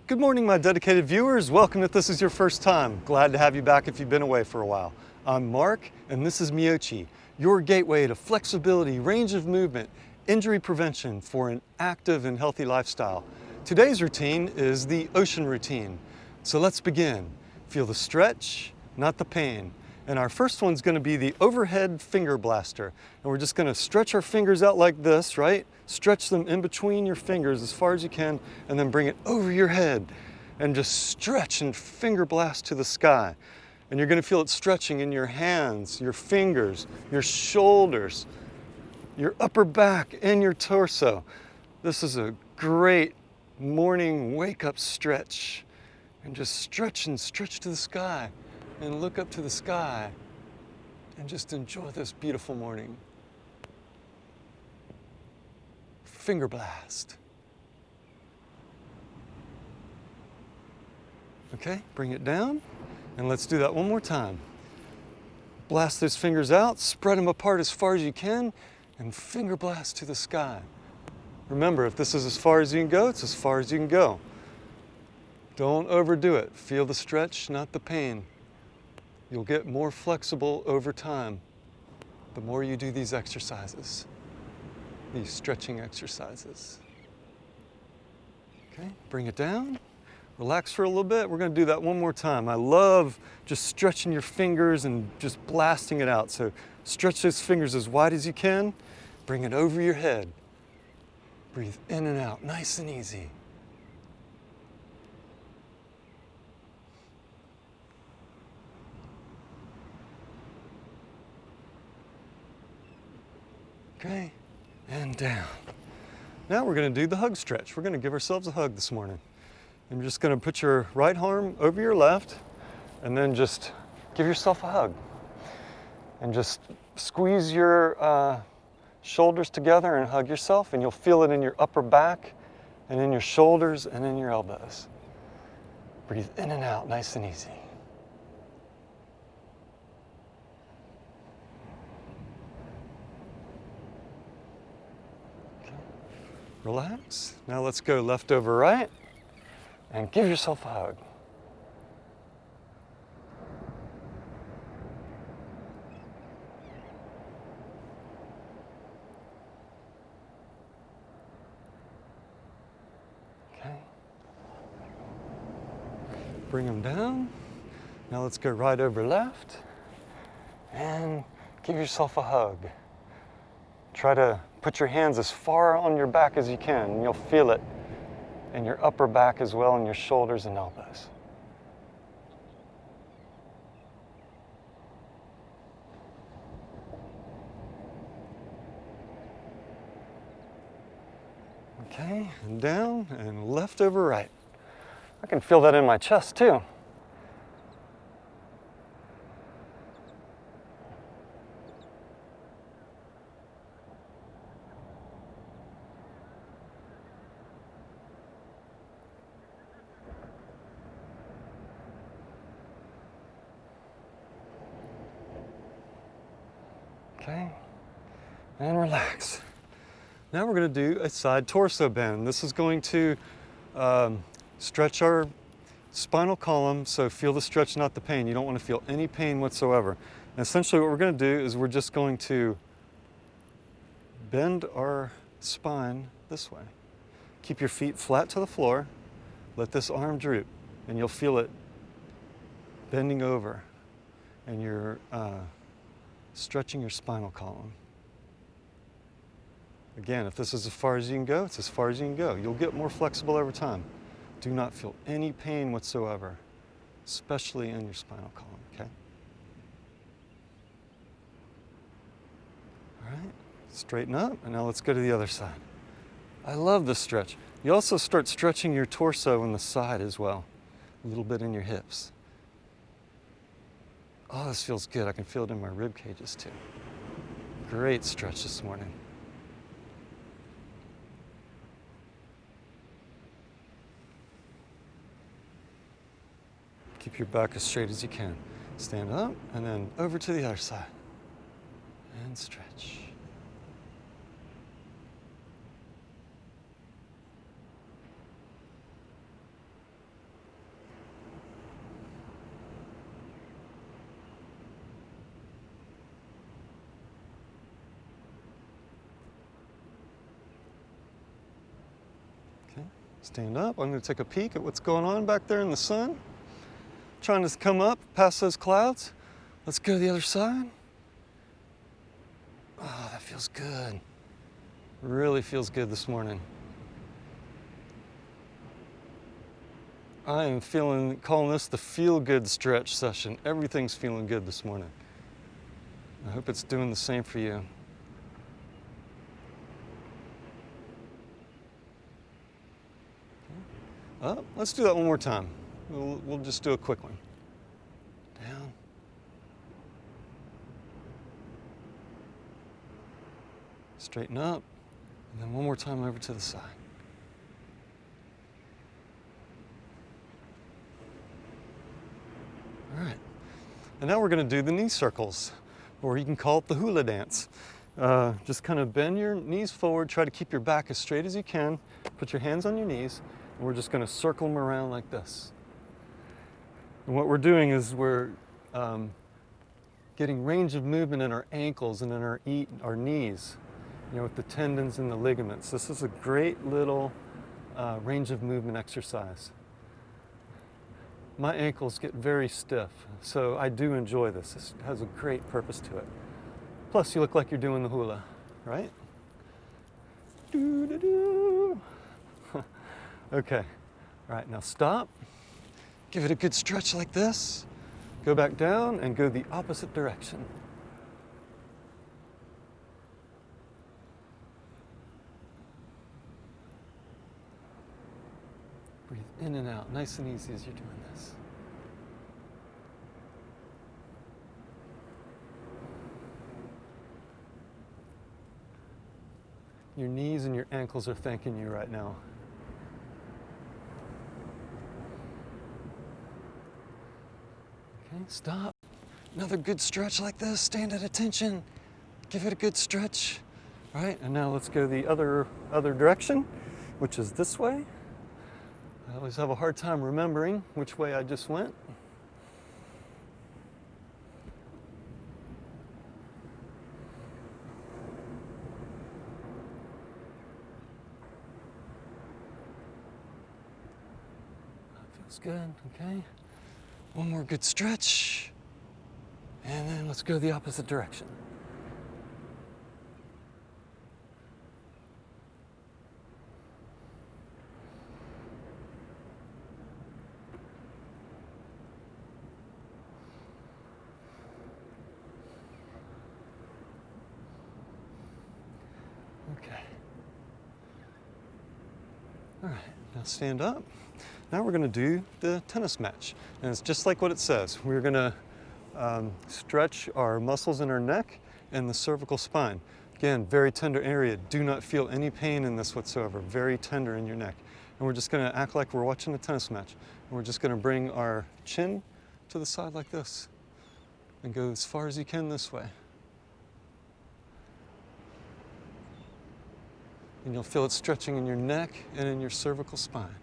Good morning, my dedicated viewers. Welcome if this is your first time. Glad to have you back if you've been away for a while. I'm Mark, and this is Meyochi, your gateway to flexibility, range of movement, injury prevention for an active and healthy lifestyle. Today's routine is the ocean routine. So let's begin. Feel the stretch, not the pain. And our first one's gonna be the overhead finger blaster. And we're just gonna stretch our fingers out like this, right? Stretch them in between your fingers as far as you can, and then bring it over your head. And just stretch and finger blast to the sky. And you're gonna feel it stretching in your hands, your fingers, your shoulders, your upper back, and your torso. This is a great morning wake-up stretch. And just stretch and stretch to the sky. And look up to the sky and just enjoy this beautiful morning. Finger blast. Okay, bring it down, and let's do that one more time. Blast those fingers out, spread them apart as far as you can, and finger blast to the sky. Remember, if this is as far as you can go, it's as far as you can go. Don't overdo it. Feel the stretch, not the pain. You'll get more flexible over time the more you do these exercises, these stretching exercises. Okay, bring it down, relax for a little bit. We're gonna do that one more time. I love just stretching your fingers and just blasting it out. So stretch those fingers as wide as you can, bring it over your head. Breathe in and out, nice and easy. Okay, and down. Now we're gonna do the hug stretch. We're gonna give ourselves a hug this morning. And you're just gonna put your right arm over your left, and then just give yourself a hug. And just squeeze your shoulders together and hug yourself, and you'll feel it in your upper back, and in your shoulders, and in your elbows. Breathe in and out, nice and easy. Relax. Now let's go left over right and give yourself a hug. Okay. Bring them down. Now let's go right over left and give yourself a hug. Try to put your hands as far on your back as you can, and you'll feel it in your upper back as well, in your shoulders and elbows. Okay, and down and left over right. I can feel that in my chest too. Okay, and relax. Now we're going to do a side torso bend. This is going to stretch our spinal column, so feel the stretch, not the pain. You don't want to feel any pain whatsoever. And essentially what we're going to do is we're just going to bend our spine this way. Keep your feet flat to the floor. Let this arm droop, and you'll feel it bending over, and you're stretching your spinal column. Again, if this is as far as you can go, it's as far as you can go. You'll get more flexible over time. Do not feel any pain whatsoever, especially in your spinal column, okay? All right, straighten up, and now let's go to the other side. I love this stretch. You also start stretching your torso on the side as well, a little bit in your hips. Oh, this feels good. I can feel it in my rib cages too. Great stretch this morning. Keep your back as straight as you can. Stand up, and then over to the other side. And stretch. Stand up. I'm going to take a peek at what's going on back there in the sun. Trying to come up past those clouds. Let's go to the other side. Oh, that feels good. Really feels good this morning. I am calling this the feel good stretch session. Everything's feeling good this morning. I hope it's doing the same for you. Let's do that one more time. We'll just do a quick one. Down. Straighten up. And then one more time over to the side. All right. And now we're going to do the knee circles, or you can call it the hula dance. Just kind of bend your knees forward. Try to keep your back as straight as you can. Put your hands on your knees. And we're just going to circle them around like this. And what we're doing is we're getting range of movement in our ankles and in our knees, with the tendons and the ligaments. This is a great little range of movement exercise. My ankles get very stiff, so I do enjoy this. This has a great purpose to it. Plus, you look like you're doing the hula, right? Doo-doo-doo. Okay, all right, now stop. Give it a good stretch like this. Go back down and go the opposite direction. Breathe in and out, nice and easy as you're doing this. Your knees and your ankles are thanking you right now. Okay, stop. Another good stretch like this. Stand at attention. Give it a good stretch. All right, and now let's go the other direction, which is this way. I always have a hard time remembering which way I just went. That feels good, okay. One more good stretch. And then let's go the opposite direction. Okay. All right, now stand up. Now we're going to do the tennis match. And it's just like what it says. We're going to stretch our muscles in our neck and the cervical spine. Again, very tender area. Do not feel any pain in this whatsoever. Very tender in your neck. And we're just going to act like we're watching a tennis match. And we're just going to bring our chin to the side like this and go as far as you can this way. And you'll feel it stretching in your neck and in your cervical spine.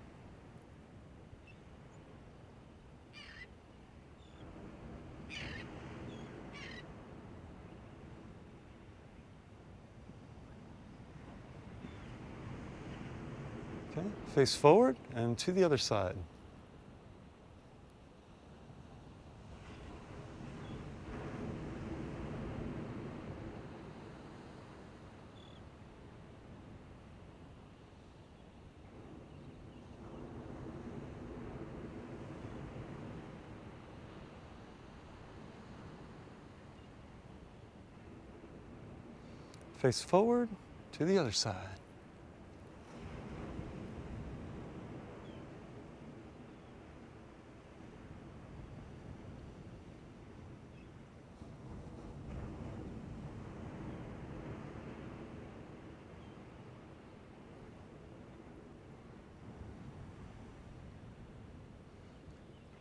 Okay, face forward and to the other side. Face forward to the other side.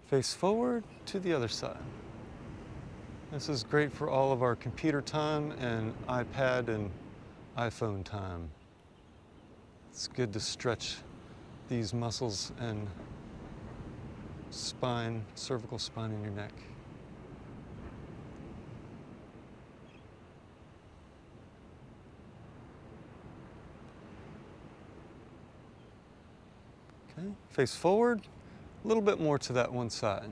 Face forward to the other side. This is great for all of our computer time and iPad and iPhone time. It's good to stretch these muscles and spine, cervical spine in your neck. Okay, face forward, a little bit more to that one side.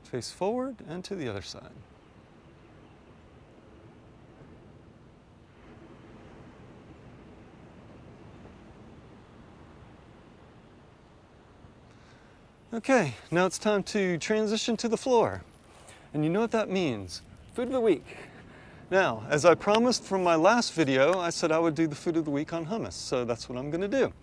Face forward and to the other side. Okay, now it's time to transition to the floor. And you know what that means, food of the week. Now, as I promised from my last video, I said I would do the food of the week on hummus, so that's what I'm gonna do.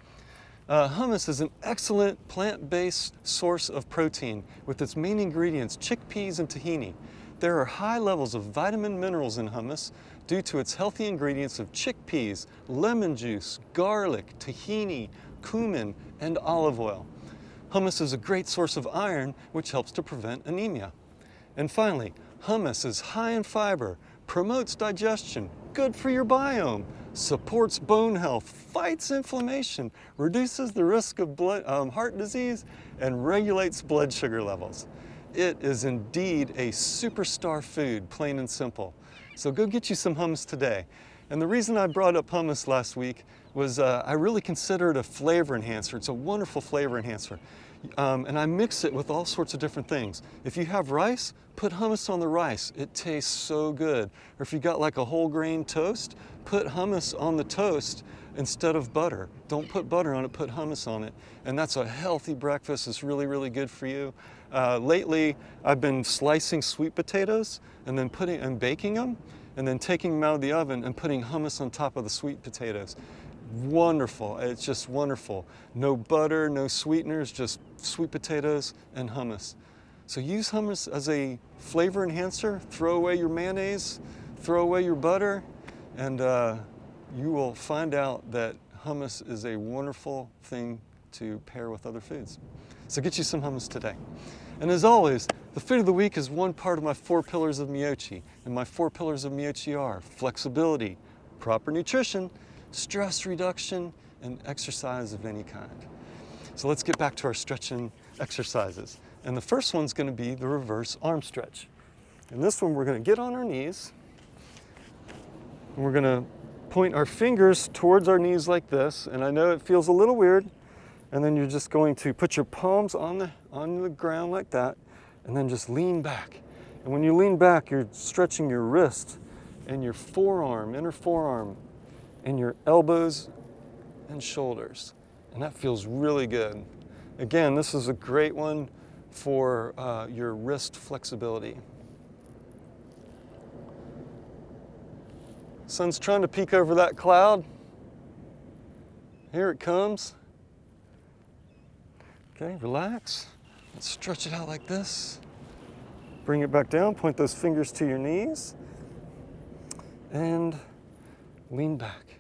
Hummus is an excellent plant-based source of protein with its main ingredients, chickpeas and tahini. There are high levels of vitamin minerals in hummus due to its healthy ingredients of chickpeas, lemon juice, garlic, tahini, cumin, and olive oil. Hummus is a great source of iron, which helps to prevent anemia. And finally, hummus is high in fiber, promotes digestion, good for your biome, supports bone health, fights inflammation, reduces the risk of heart disease, and regulates blood sugar levels. It is indeed a superstar food, plain and simple. So go get you some hummus today. And the reason I brought up hummus last week was I really consider it a flavor enhancer. It's a wonderful flavor enhancer. And I mix it with all sorts of different things. If you have rice, put hummus on the rice. It tastes so good. Or if you got like a whole grain toast, put hummus on the toast instead of butter. Don't put butter on it, put hummus on it. And that's a healthy breakfast. It's really, really good for you. Lately, I've been slicing sweet potatoes and then baking them, and then taking them out of the oven and putting hummus on top of the sweet potatoes. Wonderful, it's just wonderful. No butter, no sweeteners, just sweet potatoes and hummus. So use hummus as a flavor enhancer. Throw away your mayonnaise, throw away your butter, and you will find out that hummus is a wonderful thing to pair with other foods. So get you some hummus today. And as always, the food of the week is one part of my 4 pillars of Meyochi. And my 4 pillars of Meyochi are flexibility, proper nutrition, stress reduction, and exercise of any kind. So let's get back to our stretching exercises. And the first one's gonna be the reverse arm stretch. And this one, we're gonna get on our knees, and we're gonna point our fingers towards our knees like this. And I know it feels a little weird. And then you're just going to put your palms on the ground like that, and then just lean back. And when you lean back, you're stretching your wrist and your forearm, inner forearm, and your elbows and shoulders. And that feels really good. Again, this is a great one for your wrist flexibility. Sun's trying to peek over that cloud. Here it comes. Okay, relax. Let's stretch it out like this. Bring it back down, point those fingers to your knees, and lean back.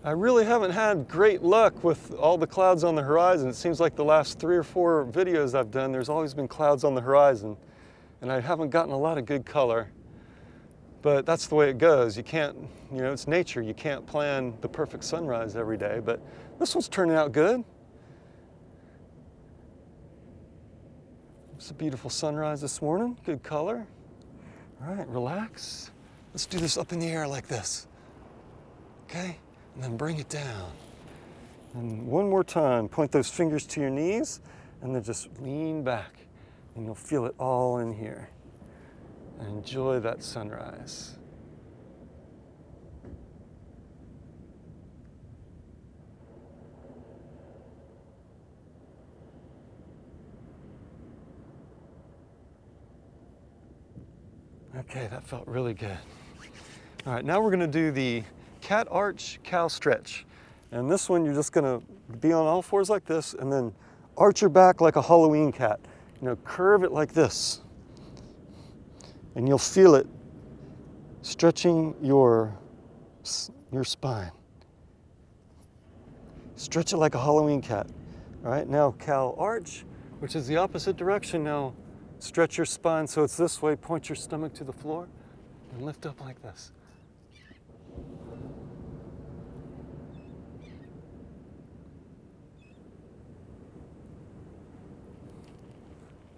I really haven't had great luck with all the clouds on the horizon. It seems like the last 3 or 4 videos I've done, there's always been clouds on the horizon, and I haven't gotten a lot of good color. But that's the way it goes. You can't, you know, it's nature. You can't plan the perfect sunrise every day, but this one's turning out good. It's a beautiful sunrise this morning, good color. All right, relax. Let's do this up in the air like this, okay? And then bring it down. And one more time, point those fingers to your knees, and then just lean back, and you'll feel it all in here. And enjoy that sunrise. Okay, that felt really good. All right, now we're gonna do the cat arch cow stretch. And this one, you're just gonna be on all fours like this, and then arch your back like a Halloween cat. You know, curve it like this. And you'll feel it stretching your spine. Stretch it like a Halloween cat. All right, now cow arch, which is the opposite direction. Now stretch your spine so it's this way. Point your stomach to the floor and lift up like this.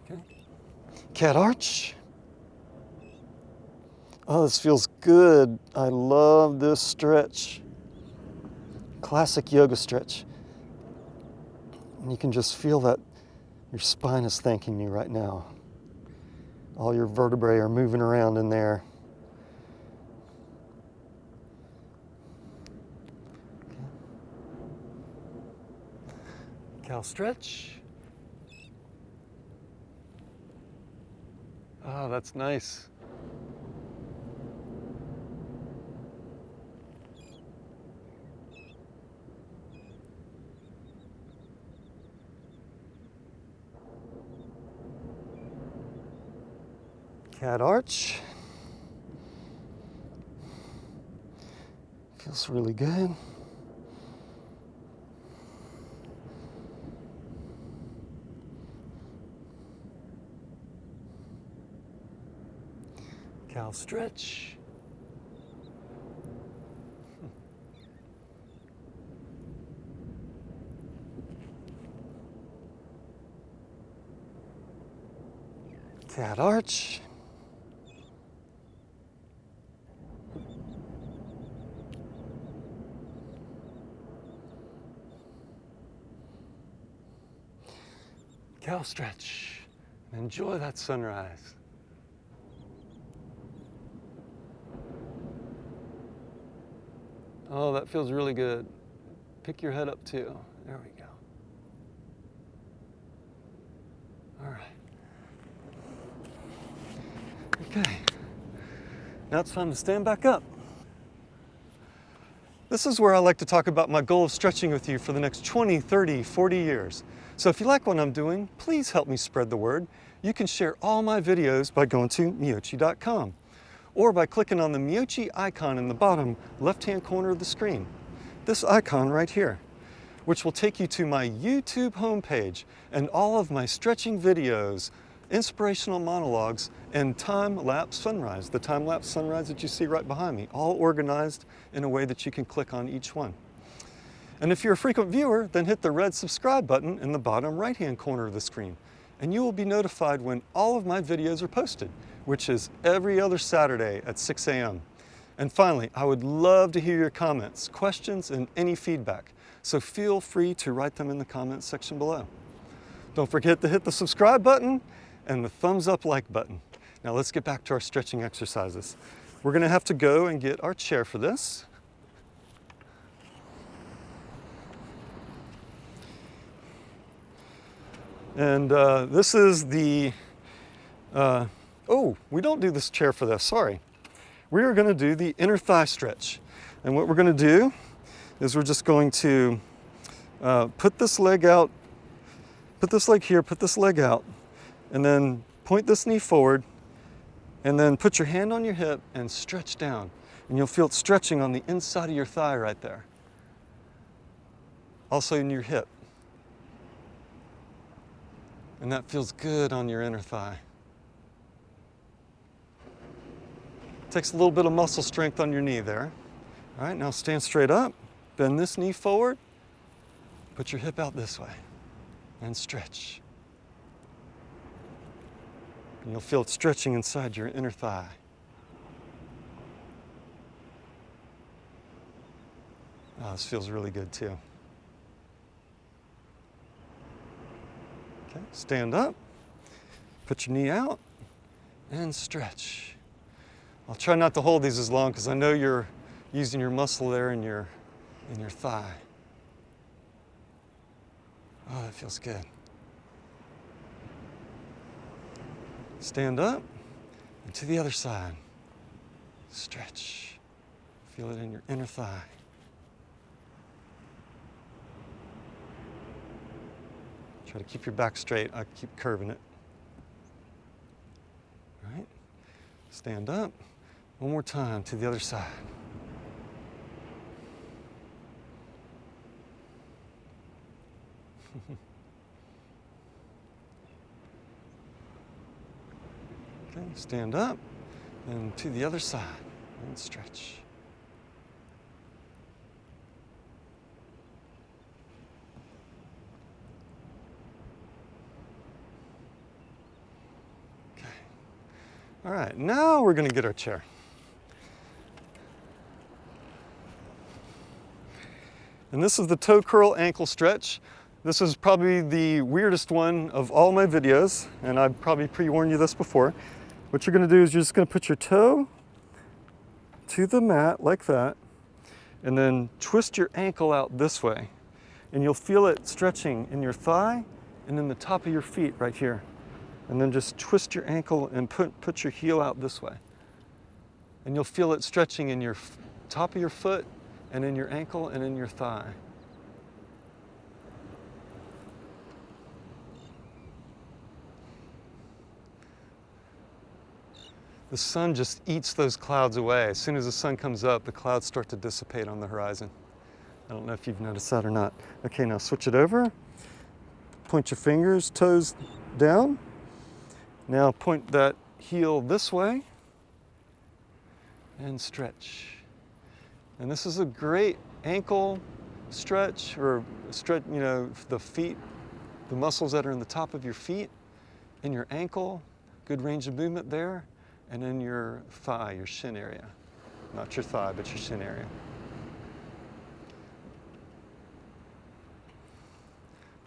Okay. Cat arch. Oh, this feels good. I love this stretch. Classic yoga stretch. And you can just feel that your spine is thanking you right now. All your vertebrae are moving around in there. Cow stretch. Oh, that's nice. Cat arch. Feels really good. Cow stretch. Cat arch. Cow stretch. Enjoy that sunrise. Oh, that feels really good. Pick your head up too. There we go. All right. Okay. Now it's time to stand back up. This is where I like to talk about my goal of stretching with you for the next 20, 30, 40 years. So if you like what I'm doing, please help me spread the word. You can share all my videos by going to meyochi.com or by clicking on the Meyochi icon in the bottom left-hand corner of the screen. This icon right here, which will take you to my YouTube homepage and all of my stretching videos, inspirational monologues, and time-lapse sunrise. The time-lapse sunrise that you see right behind me, all organized in a way that you can click on each one. And if you're a frequent viewer, then hit the red subscribe button in the bottom right-hand corner of the screen, and you will be notified when all of my videos are posted, which is every other Saturday at 6 a.m. And finally, I would love to hear your comments, questions, and any feedback. So feel free to write them in the comments section below. Don't forget to hit the subscribe button and the thumbs up like button. Now let's get back to our stretching exercises. We're gonna have to go and get our chair for this. And this is the, oh, we don't do this chair for this, sorry. We are gonna do the inner thigh stretch. And what we're gonna do is we're just going to put this leg out, put this leg here, put this leg out, and then point this knee forward, and then put your hand on your hip and stretch down. And you'll feel it stretching on the inside of your thigh right there. Also in your hip. And that feels good on your inner thigh. Takes a little bit of muscle strength on your knee there. All right, now stand straight up, bend this knee forward, put your hip out this way, and stretch. And you'll feel it stretching inside your inner thigh. Oh, this feels really good too. Okay, stand up, put your knee out, and stretch. I'll try not to hold these as long because I know you're using your muscle there in your thigh. Oh, that feels good. Stand up and to the other side. Stretch. Feel it in your inner thigh. Try to keep your back straight. I keep curving it. All right. Stand up. One more time to the other side. Okay, stand up and to the other side and stretch. Okay. All right, now we're gonna get our chair. And this is the toe curl ankle stretch. This is probably the weirdest one of all my videos, and I've probably pre-warned you this before. What you're gonna do is you're just gonna put your toe to the mat like that, and then twist your ankle out this way. And you'll feel it stretching in your thigh and in the top of your feet right here. And then just twist your ankle and put your heel out this way. And you'll feel it stretching in your top of your foot and in your ankle and in your thigh. The sun just eats those clouds away. As soon as the sun comes up, the clouds start to dissipate on the horizon. I don't know if you've noticed that or not. Okay, now switch it over. Point your fingers, toes down. Now point that heel this way and stretch. And this is a great ankle stretch, or stretch, you know, the feet, the muscles that are in the top of your feet, in your ankle, good range of movement there, and in your thigh, your shin area. Not your thigh, but your shin area.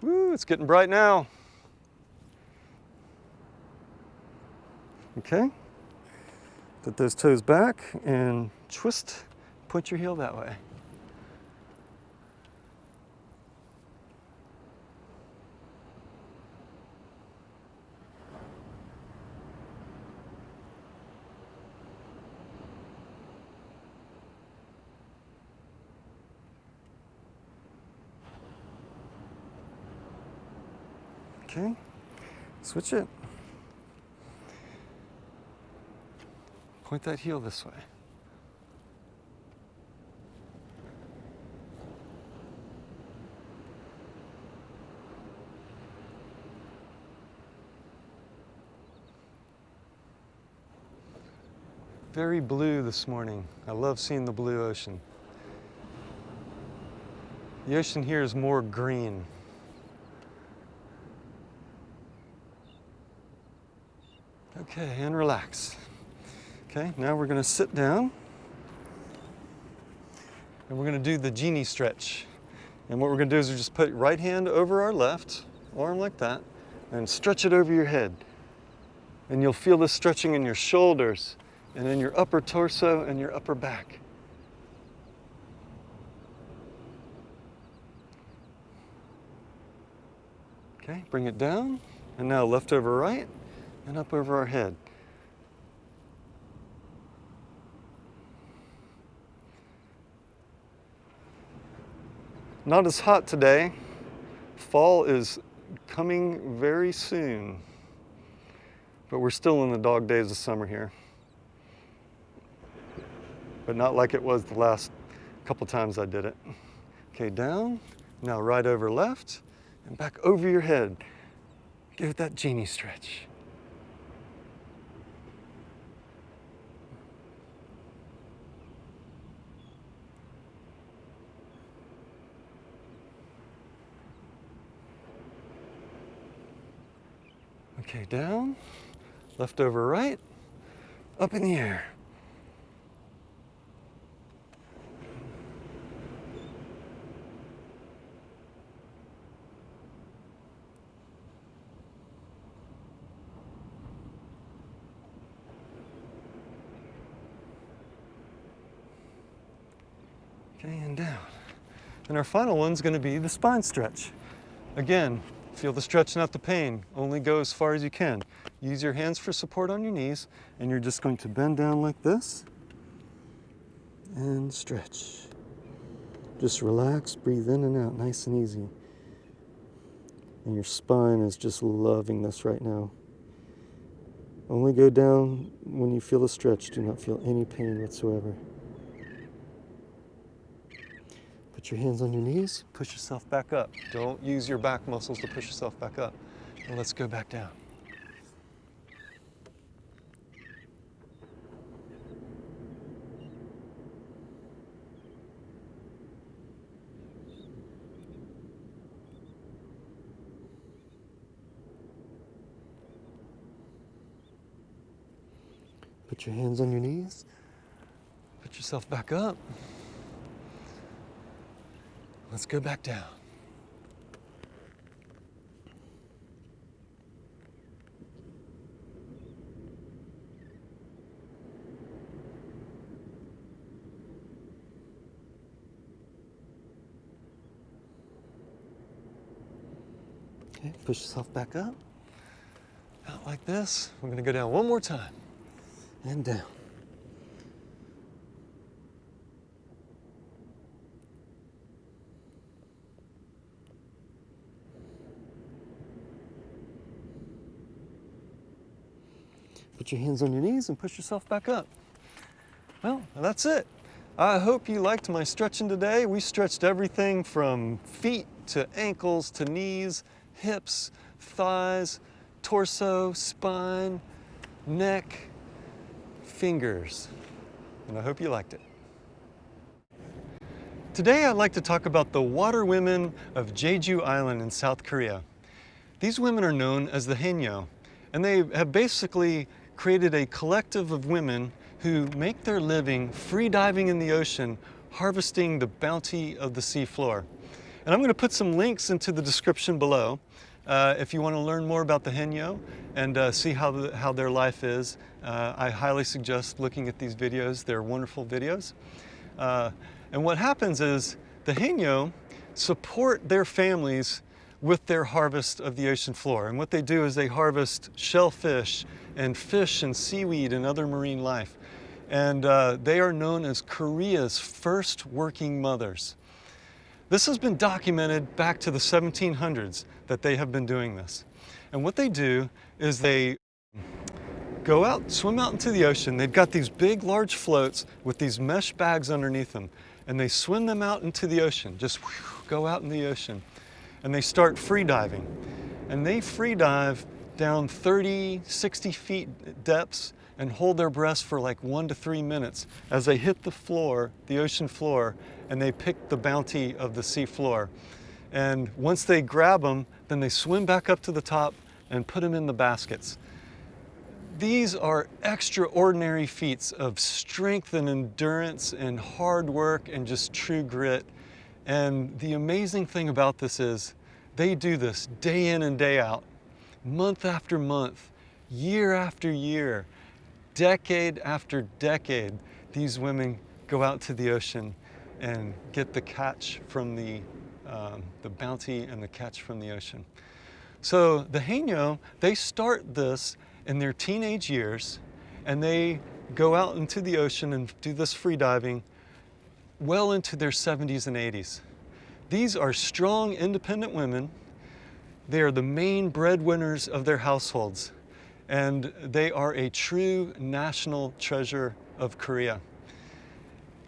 Woo, it's getting bright now. Okay, put those toes back and twist, point your heel that way. Okay, switch it. Point that heel this way. Very blue this morning. I love seeing the blue ocean. The ocean here is more green. Okay, and relax. Okay, now we're gonna sit down and we're gonna do the genie stretch. And what we're gonna do is we just put right hand over our left arm like that and stretch it over your head. And you'll feel this stretching in your shoulders and in your upper torso and your upper back. Okay, bring it down, and now left over right and up over our head. Not as hot today. Fall is coming very soon, but we're still in the dog days of summer here. But not like it was the last couple times I did it. Okay, down, now right over left, and back over your head. Give it that genie stretch. Okay, down, left over right, up in the air. Okay, and down. And our final one's going to be the spine stretch. Again, feel the stretch, not the pain. Only go as far as you can. Use your hands for support on your knees, and you're just going to bend down like this and stretch. Just relax, breathe in and out, nice and easy. And your spine is just loving this right now. Only go down when you feel a stretch. Do not feel any pain whatsoever. Put your hands on your knees, push yourself back up. Don't use your back muscles to push yourself back up. And let's go back down. Put your hands on your knees. Put yourself back up. Let's go back down. Okay, push yourself back up. Out like this. We're going to go down one more time. And down. Put your hands on your knees and push yourself back up. Well, that's it. I hope you liked my stretching today. We stretched everything from feet to ankles to knees, hips, thighs, torso, spine, neck, fingers. And I hope you liked it. Today I'd like to talk about the water women of Jeju Island in South Korea. These women are known as the HAENYEO, and they have basically created a collective of women who make their living free diving in the ocean, harvesting the bounty of the seafloor. And I'm going to put some links into the description below if you want to learn more about the HAENYEO and see how their life is. I highly suggest looking at these videos. They're wonderful videos. And what happens is the HAENYEO support their families with their harvest of the ocean floor. And what they do is they harvest shellfish and fish and seaweed and other marine life. And they are known as Korea's first working mothers. This has been documented back to the 1700s that they have been doing this. And what they do is they go out, swim out into the ocean. They've got these big, large floats with these mesh bags underneath them. And they swim them out into the ocean, just go out in the ocean. And they start free diving. And they free dive down 30, 60 feet depths and hold their breaths for like 1 to 3 minutes as they hit the floor, the ocean floor, and they pick the bounty of the sea floor. And once they grab them, then they swim back up to the top and put them in the baskets. These are extraordinary feats of strength and endurance and hard work and just true grit. And the amazing thing about this is they do this day in and day out, month after month, year after year, decade after decade. These women go out to the ocean and get the catch from the bounty and the catch from the ocean. So the HAENYEO, they start this in their teenage years, and they go out into the ocean and do this free diving well into their 70s and 80s. These are strong, independent women. They are the main breadwinners of their households, and they are a true national treasure of Korea.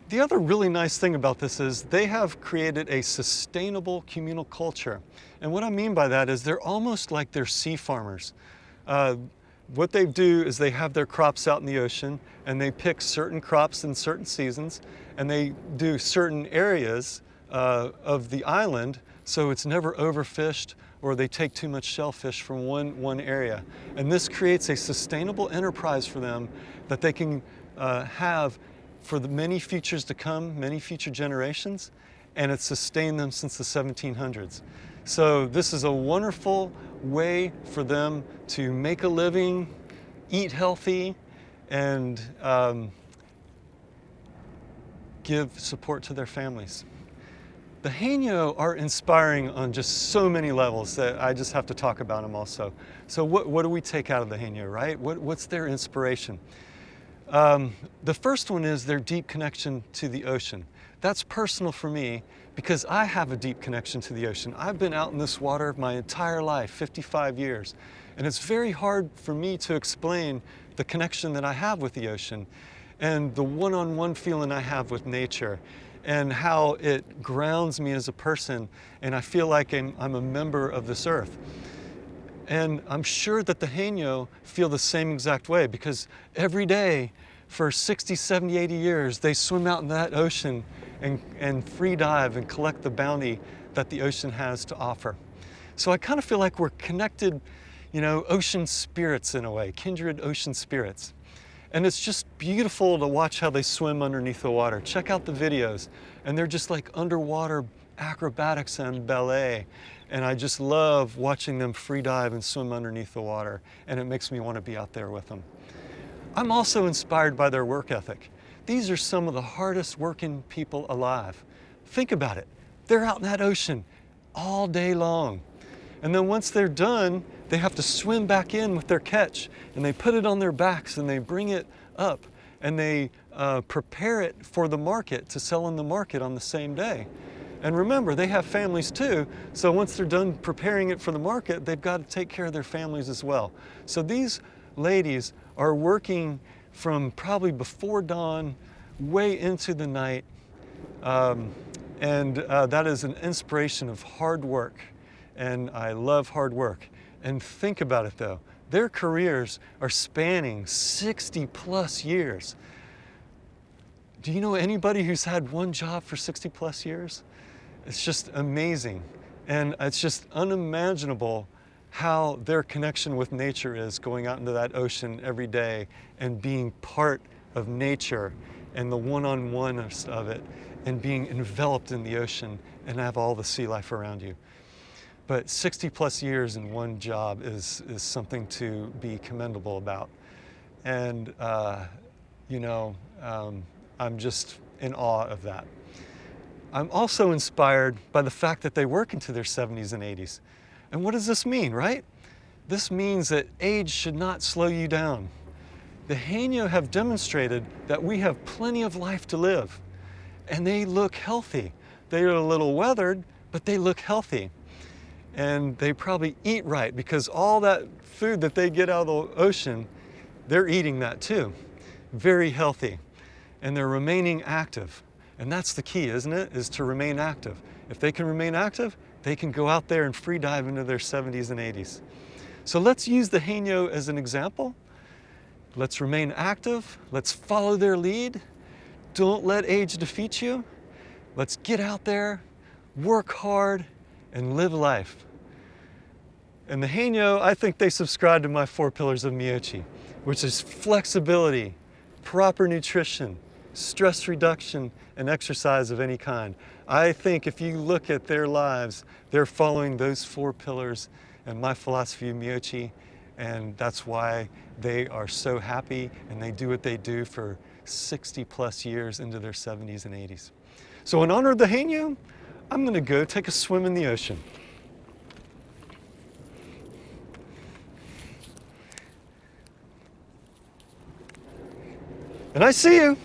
The other really nice thing about this is they have created a sustainable communal culture. And what I mean by that is they're almost like they're sea farmers. What they do is they have their crops out in the ocean, and they pick certain crops in certain seasons, and they do certain areas of the island so it's never overfished or they take too much shellfish from one area. And this creates a sustainable enterprise for them that they can have for the many futures to come, many future generations, and it's sustained them since the 1700s. So this is a wonderful way for them to make a living, eat healthy, and give support to their families. The HAENYEO are inspiring on just so many levels that I just have to talk about them also. So what do we take out of the HAENYEO, right? What's their inspiration? The first one is their deep connection to the ocean. That's personal for me because I have a deep connection to the ocean. I've been out in this water my entire life, 55 years. And it's very hard for me to explain the connection that I have with the ocean and the one-on-one feeling I have with nature and how it grounds me as a person, and I feel like I'm a member of this earth. And I'm sure that the HAENYEO feel the same exact way because every day for 60, 70, 80 years, they swim out in that ocean and free dive and collect the bounty that the ocean has to offer. So I kind of feel like we're connected, you know, ocean spirits in a way, kindred ocean spirits. And it's just beautiful to watch how they swim underneath the water. Check out the videos. And they're just like underwater acrobatics and ballet. And I just love watching them free dive and swim underneath the water. And it makes me want to be out there with them. I'm also inspired by their work ethic. These are some of the hardest working people alive. Think about it. They're out in that ocean all day long. And then once they're done, they have to swim back in with their catch, and they put it on their backs and they bring it up and they prepare it for the market to sell in the market on the same day. And remember, they have families too, so once they're done preparing it for the market, they've got to take care of their families as well. So these ladies are working from probably before dawn, way into the night, and that is an inspiration of hard work. And I love hard work. And think about it though, their careers are spanning 60 plus years. Do you know anybody who's had one job for 60 plus years? It's just amazing. And it's just unimaginable how their connection with nature is, going out into that ocean every day and being part of nature and the one-on-one of it, and being enveloped in the ocean and have all the sea life around you. But 60 plus years in one job is something to be commendable about. And, I'm just in awe of that. I'm also inspired by the fact that they work into their 70s and 80s. And what does this mean, right? This means that age should not slow you down. The HAENYEO have demonstrated that we have plenty of life to live. And they look healthy. They are a little weathered, but they look healthy. And they probably eat right, because all that food that they get out of the ocean, they're eating that too. Very healthy. And they're remaining active. And that's the key, isn't it? Is to remain active. If they can remain active, they can go out there and free dive into their 70s and 80s. So let's use the HAENYEO as an example. Let's remain active. Let's follow their lead. Don't let age defeat you. Let's get out there, work hard, and live life. And the HAENYEO, I think they subscribe to my 4 pillars of Meyochi, which is flexibility, proper nutrition, stress reduction, and exercise of any kind. I think if you look at their lives, they're following those 4 pillars and my philosophy of Meyochi, and that's why they are so happy and they do what they do for 60 plus years into their 70s and 80s. So in honor of the HAENYEO, I'm gonna go take a swim in the ocean. And I see you.